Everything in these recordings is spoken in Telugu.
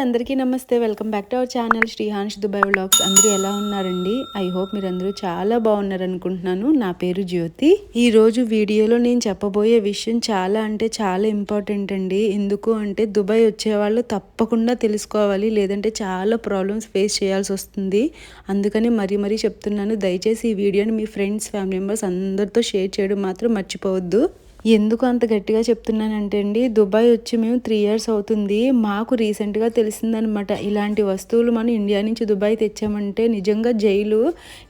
అందరికీ నమస్తే. Welcome back to our channel Srihans Dubai vlogs. అందరూ ఎలా ఉన్నారండి? ఐ హోప్ మీరందరూ చాలా బాగున్నారనుకుంటున్నాను. నా పేరు జ్యోతి. ఈరోజు వీడియోలో నేను చెప్పబోయే విషయం చాలా అంటే చాలా ఇంపార్టెంట్ అండి. ఎందుకు అంటే దుబాయ్ వచ్చేవాళ్ళు తప్పకుండా తెలుసుకోవాలి, లేదంటే చాలా ప్రాబ్లమ్స్ ఫేస్ చేయాల్సి వస్తుంది. అందుకని మరీ చెప్తున్నాను, దయచేసి ఈ వీడియోని మీ ఫ్రెండ్స్, ఫ్యామిలీ మెంబర్స్ అందరితో షేర్ చేయడం మాత్రం మర్చిపోవద్దు. ఎందుకు అంత గట్టిగా చెప్తున్నానంటే అండి, దుబాయ్ వచ్చి మేము 3 years అవుతుంది. మాకు రీసెంట్గా తెలిసిందనమాట, ఇలాంటి వస్తువులు మనం ఇండియా నుంచి దుబాయ్ తెచ్చామంటే నిజంగా జైలు.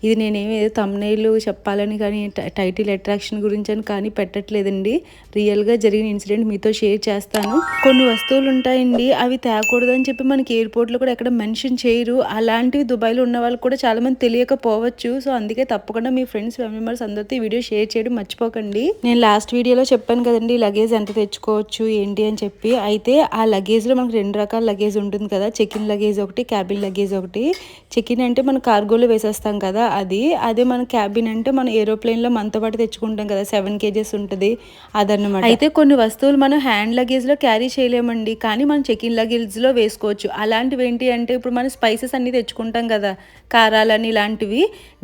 ఇది నేనేమి ఏదో తమ్నైల్ చెప్పాలని కానీ, టైటిల్ అట్రాక్షన్ గురించి అని కానీ పెట్టట్లేదండి. రియల్గా జరిగిన ఇన్సిడెంట్ మీతో షేర్ చేస్తాను. కొన్ని వస్తువులు ఉంటాయండి, అవి తేకూడదని చెప్పి మనకి ఎయిర్పోర్ట్లో కూడా ఎక్కడ మెన్షన్ చేయరు. అలాంటివి దుబాయ్లో ఉన్న వాళ్ళకి కూడా చాలామంది తెలియకపోవచ్చు. సో అందుకే తప్పకుండా మీ ఫ్రెండ్స్, ఫ్యామిలీ మెంబర్స్ అందరితో ఈ వీడియో షేర్ చేయడం మర్చిపోకండి. నేను లాస్ట్ వీడియోలో చెప్పాను కదండి, లగేజ్ ఎంత తెచ్చుకోవచ్చు ఏంటి అని చెప్పి. అయితే ఆ లగేజ్లో మనకు 2 రకాల లగేజ్ ఉంటుంది కదా. చెక్ ఇన్ లగేజ్ ఒకటి, క్యాబిన్ లగేజ్ ఒకటి. చెక్ ఇన్ అంటే మనం కార్గోలో వేసేస్తాం కదా, అదే మన క్యాబిన్ అంటే మనం ఏరోప్లేన్లో మనతో పాటు తెచ్చుకుంటాం కదా, 7 kgs ఉంటుంది, అదన్నమాట. అయితే కొన్ని వస్తువులు మనం హ్యాండ్ లగేజ్లో క్యారీ చేయలేమండి, కానీ మనం చెక్ ఇన్ లగేజ్లో వేసుకోవచ్చు. అలాంటివి ఏంటి అంటే, ఇప్పుడు మనం స్పైసెస్ అన్ని తెచ్చుకుంటాం కదా, కారాలని ఇలాంటివి,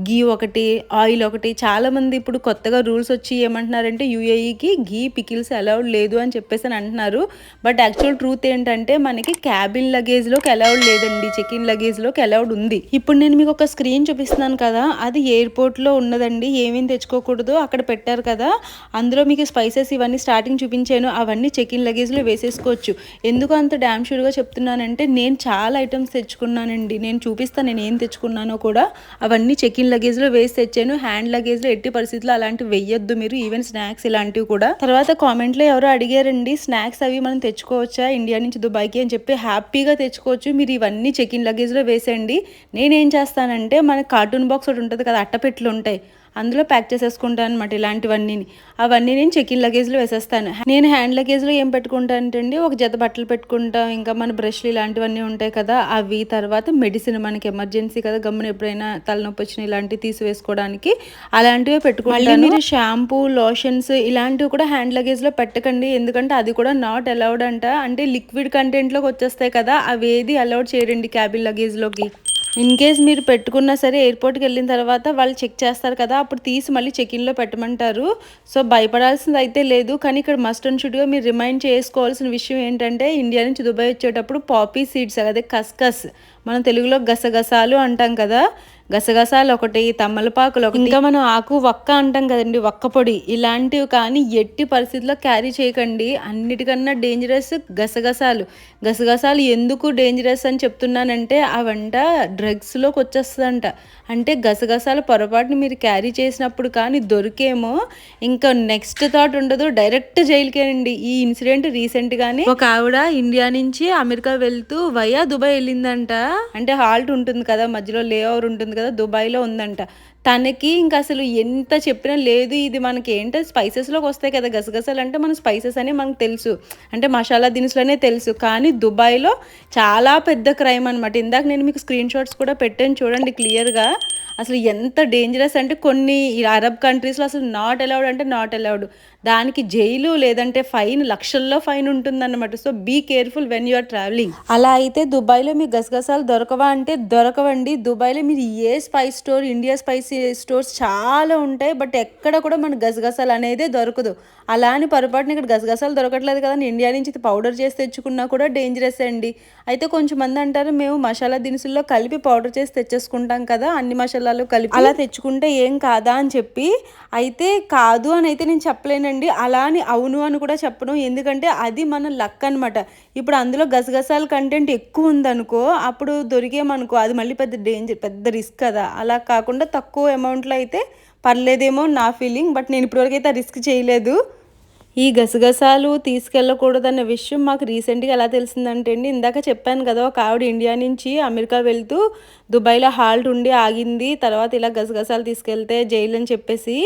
గీ ఒకటి, ఆయిల్ ఒకటి. చాలామంది ఇప్పుడు కొత్తగా రూల్స్ వచ్చి ఏమంటున్నారంటే, యూఏఈకి గీ పికిల్స్ అలౌడ్ లేదు అని చెప్పేసి అని అంటున్నారు. బట్ యాక్చువల్ ట్రూత్ ఏంటంటే, మనకి క్యాబిన్ లగేజ్లోకి అలౌడ్ లేదండి, చెక్ ఇన్ లగేజ్లోకి అలౌడ్ ఉంది. ఇప్పుడు నేను మీకు ఒక స్క్రీన్ చూపిస్తున్నాను కదా, అది ఎయిర్పోర్ట్లో ఉన్నదండి. ఏమేమి తెచ్చుకోకూడదు అక్కడ పెట్టారు కదా, అందులో మీకు స్పైసెస్ ఇవన్నీ స్టార్టింగ్ చూపించాను, అవన్నీ చెక్ ఇన్ లగేజ్లో వేసేసుకోవచ్చు. ఎందుకు అంత డ్యామ్ షూర్గా చెప్తున్నానంటే, నేను చాలా ఐటమ్స్ తెచ్చుకున్నానండి. నేను చూపిస్తాను నేను ఏం తెచ్చుకున్నానో కూడా. అవన్నీ చెక్ ఇన్ లగేజ్లో వేసి తెచ్చాను. హ్యాండ్ లగేజ్లో ఎట్టి పరిస్థితుల్లో అలాంటివి వెయ్యొద్దు మీరు, ఈవెన్ స్నాక్స్ ఇలాంటివి కూడా. తర్వాత కామెంట్లో ఎవరో అడిగారండి, స్నాక్స్ అవి మనం తెచ్చుకోవచ్చా ఇండియా నుంచి దుబాయ్కి అని చెప్పి. హ్యాపీగా తెచ్చుకోవచ్చు, మీరు ఇవన్నీ చెక్ ఇన్ లగేజ్లో వేసేయండి. నేనేం చేస్తానంటే, మన కార్టూన్ బాక్స్ ఒకటి ఉంటుంది కదా, అట్టపెట్లు ఉంటాయి, అందులో ప్యాక్ చేసేసుకుంటాను అనమాట ఇలాంటివన్నీ. అవన్నీ నేను చెక్ ఇన్ లగేజ్లో వేసేస్తాను. నేను హ్యాండ్ లగేజ్లో ఏం పెట్టుకుంటానంటే, ఒక జత బట్టలు పెట్టుకుంటాం, ఇంకా మన బ్రష్లు ఇలాంటివన్నీ ఉంటాయి కదా అవి. తర్వాత మెడిసిన్, మనకి ఎమర్జెన్సీ కదా, గమ్మున ఎప్పుడైనా తలనొప్పి వచ్చిన ఇలాంటివి తీసివేసుకోవడానికి అలాంటివే పెట్టుకుంటాను. మీరు షాంపూ, లోషన్స్ ఇలాంటివి కూడా హ్యాండ్ లగేజ్లో పెట్టకండి, ఎందుకంటే అది కూడా నాట్ అలౌడ్ అంట. అంటే లిక్విడ్ కంటెంట్లోకి వచ్చేస్తాయి కదా, అవి ఏది అలౌడ్ చేయరండి క్యాబిన్ లగేజ్లోకి. ఇన్ కేస్ మీరు పెట్టుకున్నా సరే, ఎయిర్పోర్ట్కి వెళ్ళిన తర్వాత వాళ్ళు చెక్ చేస్తారు కదా, అప్పుడు తీసి మళ్ళీ చెక్ ఇన్లో పెట్టమంటారు. సో భయపడాల్సింది అయితే లేదు. కానీ ఇక్కడ మస్ట్ అండ్ షుడ్గా మీరు రిమైండ్ చేసుకోవాల్సిన విషయం ఏంటంటే, ఇండియా నుంచి దుబాయ్ వచ్చేటప్పుడు పాపీ సీడ్స్, అదే కస్కస్, మనం తెలుగులో గసగసాలు అంటాం కదా, గసగసాలు ఒకటి, తమలపాకులు ఒకటి, ఇంకా మనం ఆకు వక్క అంటాం కదండి, వక్క పొడి, ఇలాంటివి కానీ ఎట్టి పరిస్థితుల్లో క్యారీ చేయకండి. అన్నిటికన్నా డేంజరస్ గసగసాలు ఎందుకు డేంజరస్ అని చెప్తున్నానంటే, అవంట డ్రగ్స్లోకి వచ్చేస్తుందంట. అంటే గసగసాలు పొరపాటుని మీరు క్యారీ చేసినప్పుడు కానీ దొరికేమో, ఇంకా నెక్స్ట్ థాట్ ఉండదు, డైరెక్ట్ జైలుకేనండి. ఈ ఇన్సిడెంట్ రీసెంట్గానే ఒక ఆవిడ ఇండియా నుంచి అమెరికా వెళ్తూ వయా దుబాయ్ వెళ్ళిందంట. అంటే హాల్ట్ ఉంటుంది కదా, మధ్యలో లే ఓవర్ ఉంటుంది కదా, దుబాయ్లో ఉందంట. తనకి ఇంకా అసలు ఎంత చెప్పినా లేదు, ఇది మనకి ఏంటో స్పైసెస్లోకి వస్తాయి కదా గసగసాలు అంటే, మన స్పైసెస్ అని మనకు తెలుసు, అంటే మసాలా దినుసులనే తెలుసు. కానీ దుబాయ్లో చాలా పెద్ద క్రైమ్ అనమాట. ఇందాక నేను మీకు స్క్రీన్ షాట్స్ కూడా పెట్టాను చూడండి క్లియర్గా. అసలు ఎంత డేంజరస్ అంటే, కొన్ని అరబ్ కంట్రీస్లో అసలు నాట్ అలౌడ్ అంటే నాట్ అలౌడ్. దానికి జైలు లేదంటే ఫైన్, లక్షల్లో ఫైన్ ఉంటుందన్నమాట. So be careful when you are travelling. అలా అయితే దుబాయ్లో మీ గసగసాలు దొరకవా అంటే దొరకవండి. దుబాయ్లో మీరు ఏ spice store, India spicy stores చాలా ఉంటాయి, బట్ ఎక్కడ కూడా మన గసగసాలు అనేది దొరకదు. అలా అని పొరపాటున ఇక్కడ గసగసాలు దొరకట్లేదు కదా, ఇండియా నుంచి పౌడర్ చేసి తెచ్చుకున్నా కూడా డేంజరస్ అండి. అయితే కొంచెం మంది అంటారు, మేము మసాలా దినుసుల్లో కలిపి పౌడర్ చేసి తెచ్చేసుకుంటాం కదా, అన్ని మసాలాలు కలిపి అలా తెచ్చుకుంటే ఏం కాదా అని చెప్పి. అయితే కాదు అని అయితే నేను చెప్పలేనండి, అలా అని అవును అని కూడా చెప్పను, ఎందుకంటే అది మన లక్ అనమాట. ఇప్పుడు అందులో గసగసాల కంటెంట్ ఎక్కువ ఉందనుకో, అప్పుడు దొరికేమనుకో, అది మళ్ళీ పెద్ద డేంజర్, పెద్ద రిస్క్ కదా. అలా కాకుండా తక్కువ అమౌంట్లో అయితే పర్లేదేమో నా ఫీలింగ్, బట్ నేను ఇప్పటివరకు అయితే రిస్క్ చేయలేదు. ఈ గసగసాలు తీసుకెళ్ళకూడదన్న విషయం మాకు రీసెంట్గా ఎలా తెలిసిందంటే అండి, ఇందాక చెప్పాను కదా, ఒక ఆవిడ ఇండియా నుంచి అమెరికా వెళ్తూ దుబాయ్లో హాల్ట్ ఉండి ఆగింది, తర్వాత ఇలా గసగసాలు తీసుకెళ్తే జైలు అని చెప్పేసి.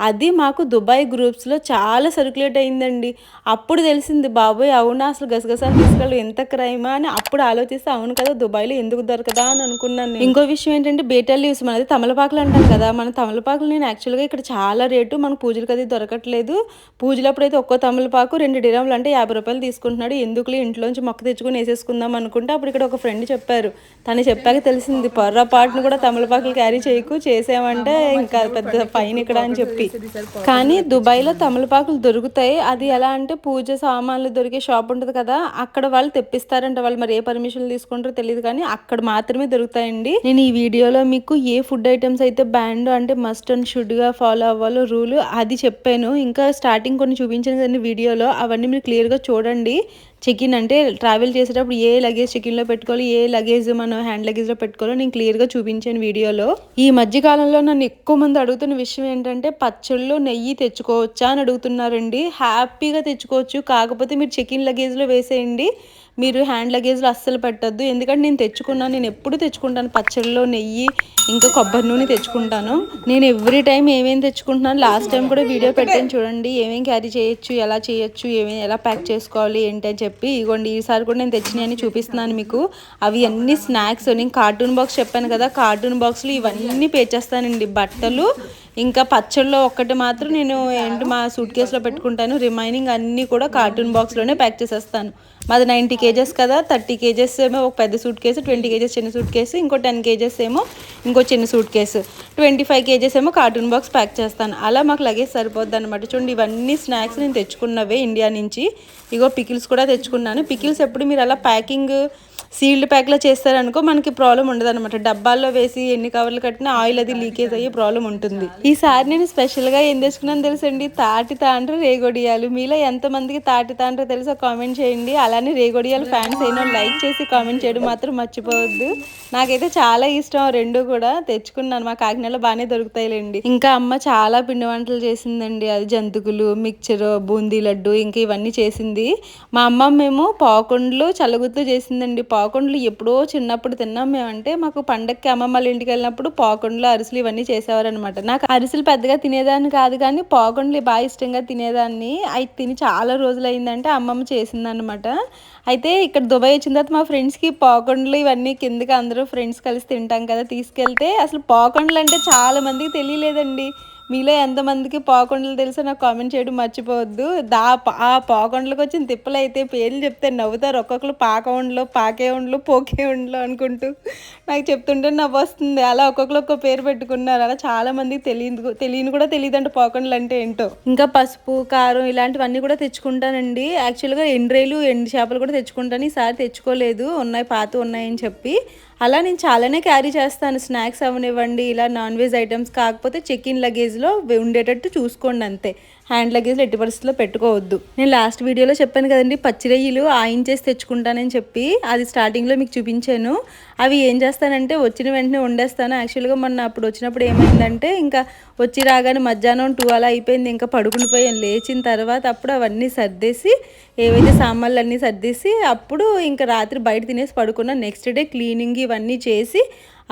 అది మాకు దుబాయ్ గ్రూప్స్లో చాలా సర్క్యులేట్ అయిందండి. అప్పుడు తెలిసింది బాబోయ్ అవునా అసలు గసగసాలు తీసుకెళ్ళి ఎంత క్రైమా అని అప్పుడు ఆలోచిస్తే అవును కదా దుబాయ్లో ఎందుకు దొరకదా అని అనుకున్నాను. ఇంకో విషయం ఏంటంటే బీటల్ లీవ్స్ మనది తమలపాకులు అంటాం కదా, మన తమలపాకులు నేను యాక్చువల్గా ఇక్కడ చాలా రేటు, మన పూజలకు అది దొరకట్లేదు. పూజలప్పుడు అయితే ఒక్కో తమలపాకు 2 డిరమ్లు అంటే 50 రూపాయలు తీసుకుంటున్నాడు. ఎందుకులే ఇంట్లోంచి మొక్క తెచ్చుకుని వేసేసుకుందాం అనుకుంటే అప్పుడు ఇక్కడ ఒక ఫ్రెండ్ చెప్పారు. తను చెప్పాక తెలిసింది పొర్రపాటును కూడా తమలపాకులు క్యారీ చేయకు, చేసామంటే ఇంకా పెద్ద ఫైన్ ఇక్కడ అని చెప్పి. కానీ దుబాయ్లో తమలపాకులు దొరుకుతాయి. అది ఎలా అంటే పూజ సామాన్లు దొరికే షాప్ ఉంటుంది కదా, అక్కడ వాళ్ళు తెప్పిస్తారంట. వాళ్ళు మరి ఏ పర్మిషన్లు తీసుకుంటారో తెలియదు కానీ అక్కడ మాత్రమే దొరుకుతాయండి. నేను ఈ వీడియోలో మీకు ఏ ఫుడ్ ఐటమ్స్ అయితే బ్యాండ్ అంటే మస్ట్ అండ్ షుడ్గా ఫాలో అవ్వాలో రూల్ అది చెప్పాను. ఇంకా స్టార్టింగ్ కొన్ని చూపించాను కదండి వీడియోలో, అవన్నీ మీరు క్లియర్గా చూడండి. చెకిన్ అంటే ట్రావెల్ చేసేటప్పుడు ఏ లగేజ్ చెకిన్లో పెట్టుకోవాలి, ఏ లగేజ్ మనం హ్యాండ్ లగేజ్లో పెట్టుకోవాలో నేను క్లియర్గా చూపించాను వీడియోలో. ఈ మధ్యకాలంలో నన్ను ఎక్కువ మంది అడుగుతున్న విషయం ఏంటంటే పచ్చళ్ళు నెయ్యి తెచ్చుకోవచ్చా అని అడుగుతున్నారండి. హ్యాపీగా తెచ్చుకోవచ్చు, కాకపోతే మీరు చెకిన్ లగేజ్లో వేసేయండి. మీరు హ్యాండ్ లగేజ్లో అస్సలు పెట్టద్దు. ఎందుకంటే నేను తెచ్చుకున్నాను, నేను ఎప్పుడు తెచ్చుకుంటాను పచ్చళ్ళలో నెయ్యి ఇంకా కొబ్బరి నూనె తెచ్చుకుంటాను. నేను ఎవ్రీ టైం ఏమేమి తెచ్చుకుంటున్నాను, లాస్ట్ టైం కూడా వీడియో పెట్టాను చూడండి, ఏమేమి క్యారీ చేయొచ్చు, ఎలా చేయొచ్చు, ఎలా ప్యాక్ చేసుకోవాలి ఏంటి అని చెప్పి. ఇగోండి ఈసారి కూడా నేను తెచ్చినాయని చూపిస్తున్నాను మీకు. అవి అన్ని స్నాక్స్. నేను కార్టూన్ బాక్స్ చెప్పాను కదా, కార్టూన్ బాక్స్లో ఇవన్నీ పేర్చేస్తానండి. బట్టలు ఇంకా పచ్చళ్ళలో ఒక్కటి మాత్రం నేను మా సూట్ కేసులో పెట్టుకుంటాను. రిమైనింగ్ అన్నీ కూడా కార్టూన్ బాక్స్లోనే ప్యాక్ చేసేస్తాను. మాది 90 కేజెస్ కదా, 30 కేజెస్ ఏమో ఒక పెద్ద సూట్ కేసు, 20 కేజెస్ చిన్న సూట్ కేసు, ఇంకో 10 కేజెస్ ఏమో ఇంకో చిన్న సూట్ కేసు, 25 కేజెస్ ఏమో కార్టూన్ బాక్స్ ప్యాక్ చేస్తాను. అలా మాకు లగేజ్ సరిపోద్ది అనమాట. చూడండి ఇవన్నీ స్నాక్స్ నేను తెచ్చుకున్నవే ఇండియా నుంచి. ఇగో పికిల్స్ కూడా తెచ్చుకున్నాను. పికిల్స్ ఎప్పుడు మీరు అలా ప్యాకింగ్ సీల్డ్ ప్యాక్లో చేస్తారనుకో మనకి ప్రాబ్లం ఉండదు అనమాట. డబ్బాల్లో వేసి ఎన్ని కవర్లు కట్టినా ఆయిల్ అది లీకేజ్ అయ్యే ప్రాబ్లం ఉంటుంది. ఈసారి నేను స్పెషల్గా ఏం తెచ్చుకున్నాను తెలుసండి, తాటి తాండ్ర రేగొడియాలు. మీలో ఎంతమందికి తాటి తాండ్ర తెలుసో కామెంట్ చేయండి. అలానే రేగొడియాలు ఫ్యాన్స్ అయినా లైక్ చేసి కామెంట్ చేయడం మాత్రం మర్చిపోవద్దు. నాకైతే చాలా ఇష్టం రెండు కూడా. తెచ్చుకున్నాను, మా కాకినాడలో బాగానే దొరుకుతాయిలేండి. ఇంకా అమ్మ చాలా పిండి వంటలు చేసిందండి. అది జంతుకులు, మిక్చర్, బూందీ లడ్డు ఇంకా ఇవన్నీ చేసింది. మా అమ్మమ్మ ఏమో పాకుండ్లు చల్లగుత్తు చేసిందండి. పాకుండ్లు ఎప్పుడో చిన్నప్పుడు తిన్నాం మేము. అంటే మాకు పండక్కి అమ్మమ్మ వాళ్ళ ఇంటికి వెళ్ళినప్పుడు పాకుండ్లు అరిసెలు ఇవన్నీ చేసేవారు అనమాట. నాకు అరిసెలు పెద్దగా తినేదాన్ని కాదు కానీ పాకుండ్లు బాగా ఇష్టంగా తినేదాన్ని. అవి తిని చాలా రోజులు అయిందంటే అమ్మమ్మ చేసిందనమాట. అయితే ఇక్కడ దుబాయ్ వచ్చిన తర్వాత మా ఫ్రెండ్స్కి పాకుండ్లు ఇవన్నీ కిందకి అందరూ ఫ్రెండ్స్ కలిసి తింటాం కదా తీసుకెళ్తే, అసలు పాకుండ్లు అంటే చాలా మందికి తెలియలేదండి. మీలో ఎంతమందికి పాకుండలు తెలుసో నాకు కామెంట్ చేయడం మర్చిపోవద్దు. ఆ పాకుండలకు వచ్చిన తిప్పలు అయితే పేర్లు చెప్తే నవ్వుతారు. ఒక్కొక్కరు పాకవుండ్లు, పాకే ఉండ్లు, పోకే ఉండ్లు అనుకుంటూ నాకు చెప్తుంటే నవ్వు వస్తుంది. అలా ఒక్కొక్కరు ఒక్కో పేరు పెట్టుకున్నారు. అలా చాలా మందికి తెలియని కూడా తెలియదండి పాకుండలు అంటే ఏంటో. ఇంకా పసుపు, కారం ఇలాంటివన్నీ కూడా తెచ్చుకుంటానండి. యాక్చువల్గా ఎండ్రేలు, ఎండు చేపలు కూడా తెచ్చుకుంటాను. ఈసారి తెచ్చుకోలేదు, ఉన్నాయి పాత ఉన్నాయని చెప్పి. అలా నేను చాలానే క్యారీ చేస్తాను. స్నాక్స్ అవనివ్వండి, ఇలా నాన్ వెజ్ ఐటమ్స్. కాకపోతే చెక్ ఇన్ లగేజ్లో ఉండేటట్టు చూసుకోండి అంతే. హ్యాండ్ లగేజ్లో ఎట్టి పరిస్థితుల్లో పెట్టుకోవద్దు. నేను లాస్ట్ వీడియోలో చెప్పాను కదండి పచ్చిరొయ్యలు ఆయించేసి తెచ్చుకుంటానని చెప్పి, అది స్టార్టింగ్లో మీకు చూపించాను. అవి ఏం చేస్తానంటే వచ్చిన వెంటనే వండేస్తాను. యాక్చువల్గా మొన్న అప్పుడు వచ్చినప్పుడు ఏమైందంటే ఇంకా వచ్చి రాగానే మధ్యాహ్నం 2 అలా అయిపోయింది. ఇంకా పడుకుని పోయాను. లేచిన తర్వాత అప్పుడు అవన్నీ సర్దేసి, ఏవైతే సామాన్లు అన్నీ సర్దేసి అప్పుడు ఇంకా రాత్రి బయట తినేసి పడుకున్నాను. నెక్స్ట్ డే క్లీనింగ్ ఇవన్నీ చేసి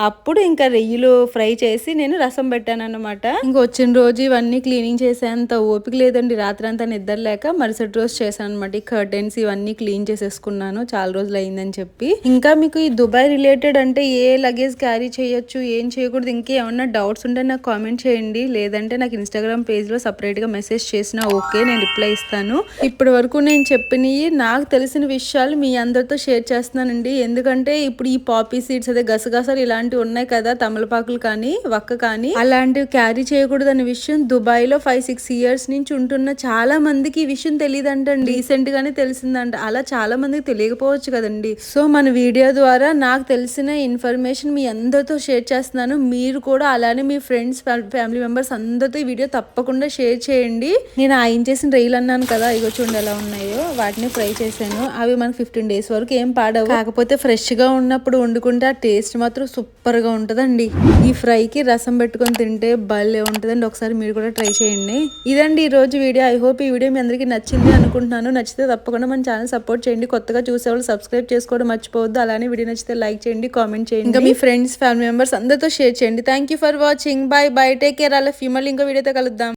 అప్పుడు ఇంకా రొయ్యలు ఫ్రై చేసి నేను రసం పెట్టాను అనమాట. ఇంకా వచ్చిన రోజు ఇవన్నీ క్లీనింగ్ చేసేంత ఓపిక లేదండి. రాత్రి అంతా నిద్ర లేక మరుసటి రోజు చేశాను అనమాట. ఈ కర్టెన్స్ ఇవన్నీ క్లీన్ చేసేసుకున్నాను, చాలా రోజులు అయిందని చెప్పి. ఇంకా మీకు ఈ దుబాయ్ రిలేటెడ్ అంటే ఏ లగేజ్ క్యారీ చేయొచ్చు, ఏం చేయకూడదు, ఇంకేమన్నా డౌట్స్ ఉంటే నాకు కామెంట్ చేయండి. లేదంటే నాకు ఇన్స్టాగ్రామ్ పేజ్లో సపరేట్గా మెసేజ్ చేసినా ఓకే, నేను రిప్లై ఇస్తాను. ఇప్పటి వరకు నేను చెప్పినవి నాకు తెలిసిన విషయాలు మీ అందరితో షేర్ చేస్తున్నానండి. ఎందుకంటే ఇప్పుడు ఈ పాపీ సీడ్స్ అదే గసగసాలు ఇలాంటి ఉన్నాయి కదా, తమలపాకులు కానీ వక్క కానీ అలాంటివి క్యారీ చేయకూడదు అనే విషయం దుబాయ్లో 5-6 ఇయర్స్ నుంచి ఉంటున్న చాలా మందికి ఈ విషయం తెలియదంటండి. రీసెంట్ గానే తెలిసిందంట. అలా చాలా మందికి తెలియకపోవచ్చు కదండి. సో మన వీడియో ద్వారా నాకు తెలిసిన ఇన్ఫర్మేషన్ మీ అందరితో షేర్ చేస్తున్నాను. మీరు కూడా అలానే మీ ఫ్రెండ్స్, ఫ్యామిలీ మెంబర్స్ అందరితో ఈ వీడియో తప్పకుండా షేర్ చేయండి. నేను చేసిన రైలు అన్నాను కదా, ఇగో చూడండి ఎలా ఉన్నాయో, వాటిని ఫ్రై చేశాను. అవి మనకు 15 days వరకు ఏం పాడవు. కాకపోతే ఫ్రెష్ గా ఉన్నప్పుడు వండుకుంటే ఆ టేస్ట్ మాత్రం సూపర్గా ఉంటుందండి. ఈ ఫ్రైకి రసం పెట్టుకొని తింటే భలే ఉంటుందండి. ఒకసారి మీరు కూడా ట్రై చేయండి. ఇదండి ఈ రోజు వీడియో. ఐ హోప్ ఈ వీడియో మీ అందరికీ నచ్చింది అనుకుంటున్నాను. నచ్చితే తప్పకుండా మన ఛానల్ సపోర్ట్ చేయండి. కొత్తగా చూసేవాళ్ళు సబ్స్క్రైబ్ చేసుకోవడం మర్చిపోవద్దు. అలానే వీడియో నచ్చితే లైక్ చేయండి, కామెంట్ చేయండి. ఇంకా మీ ఫ్రెండ్స్, ఫ్యామిలీ మెంబర్స్ అందరితో షేర్ చేయండి. Thank you for watching. By by, take care. అలా మళ్ళీ ఇంకో వీడియోతో కలుద్దాం.